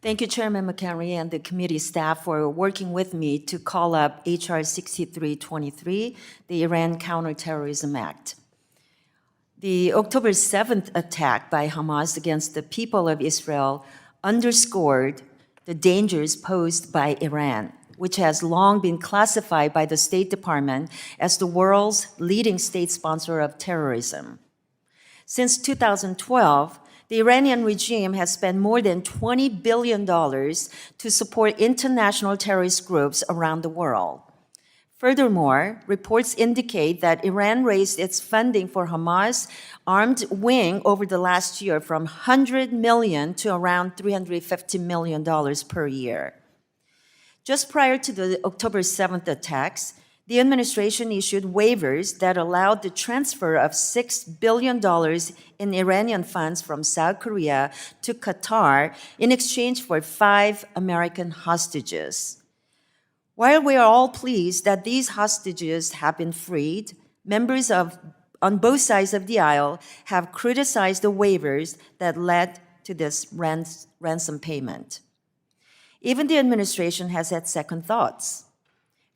Thank you, Chairman McHenry and the committee staff for working with me to call up H.R. 6323, the Iran Counterterrorism Act. The October 7th attack by Hamas against the people of Israel underscored the dangers posed by Iran, which has long been classified by the State Department as the world's leading state sponsor of terrorism. Since 2012, the Iranian regime has spent more than $20 billion to support international terrorist groups around the world. Furthermore, reports indicate that Iran raised its funding for Hamas' armed wing over the last year from $100 million to around $350 million per year. Just prior to the October 7th attacks, the administration issued waivers that allowed the transfer of $6 billion in Iranian funds from South Korea to Qatar in exchange for 5 American hostages. While we are all pleased that these hostages have been freed, members on both sides of the aisle have criticized the waivers that led to this ransom payment. Even the administration has had second thoughts.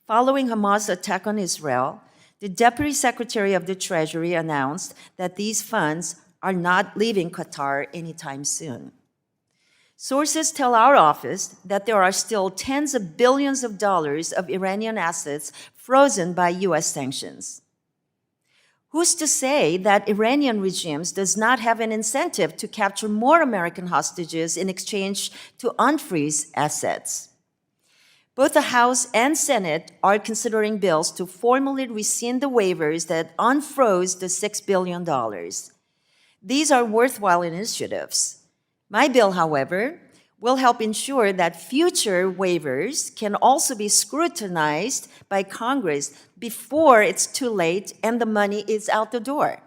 Following Hamas' attack on Israel, the Deputy Secretary of the Treasury announced that these funds are not leaving Qatar anytime soon. Sources tell our office that there are still tens of billions of dollars of Iranian assets frozen by U.S. sanctions. Who's to say that Iranian regimes does not have an incentive to capture more American hostages in exchange to unfreeze assets? Both the House and Senate are considering bills to formally rescind the waivers that unfroze the $6 billion. These are worthwhile initiatives. My bill, however, will help ensure that future waivers can also be scrutinized by Congress before it's too late and the money is out the door.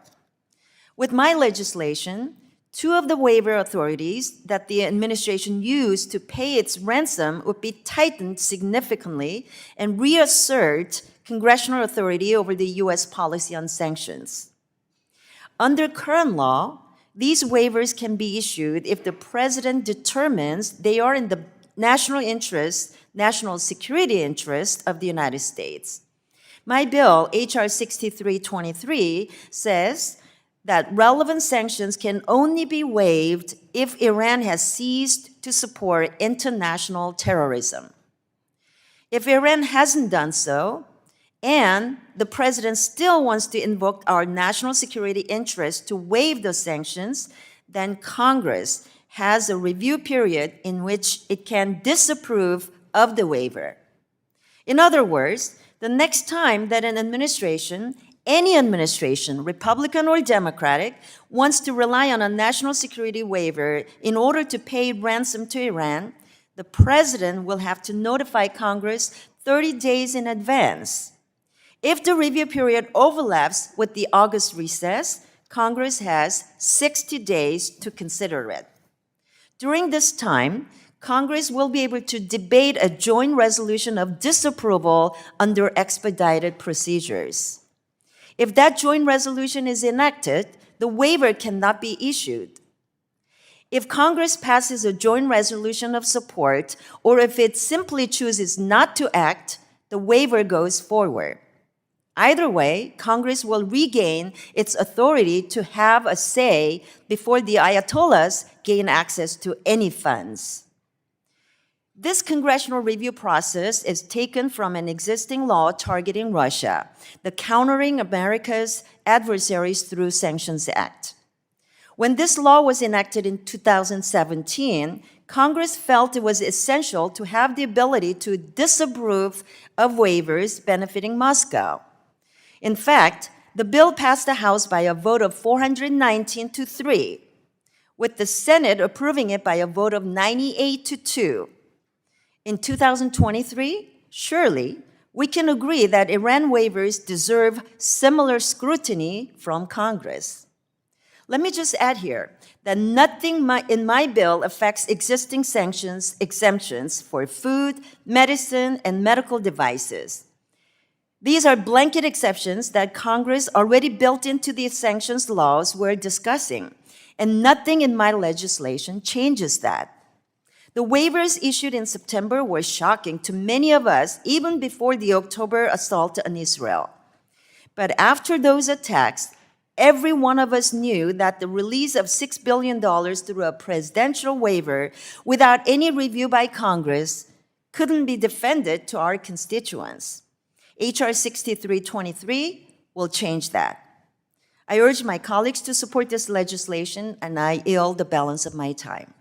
With my legislation, 2 of the waiver authorities that the administration used to pay its ransom would be tightened significantly and reassert congressional authority over the U.S. policy on sanctions. Under current law, these waivers can be issued if the president determines they are in the national interest, national security interest of the United States. My bill, H.R. 6323, says that relevant sanctions can only be waived if Iran has ceased to support international terrorism. If Iran hasn't done so, and the president still wants to invoke our national security interest to waive those sanctions, then Congress has a review period in which it can disapprove of the waiver. In other words, the next time that an administration, any administration, Republican or Democratic, wants to rely on a national security waiver in order to pay ransom to Iran, the president will have to notify Congress 30 days in advance. If the review period overlaps with the August recess, Congress has 60 days to consider it. During this time, Congress will be able to debate a joint resolution of disapproval under expedited procedures. If that joint resolution is enacted, the waiver cannot be issued. If Congress passes a joint resolution of support, or if it simply chooses not to act, the waiver goes forward. Either way, Congress will regain its authority to have a say before the Ayatollahs gain access to any funds. This congressional review process is taken from an existing law targeting Russia, the Countering America's Adversaries Through Sanctions Act. When this law was enacted in 2017, Congress felt it was essential to have the ability to disapprove of waivers benefiting Moscow. In fact, the bill passed the House by a vote of 419 to 3, with the Senate approving it by a vote of 98 to 2. In 2023, surely, we can agree that Iran waivers deserve similar scrutiny from Congress. Let me just add here that nothing in my bill affects existing sanctions exemptions for food, medicine, and medical devices. These are blanket exceptions that Congress already built into the sanctions laws we're discussing, and nothing in my legislation changes that. The waivers issued in September were shocking to many of us, even before the October assault on Israel. But after those attacks, every one of us knew that the release of $6 billion through a presidential waiver without any review by Congress couldn't be defended to our constituents. H.R. 6323 will change that. I urge my colleagues to support this legislation, and I yield the balance of my time.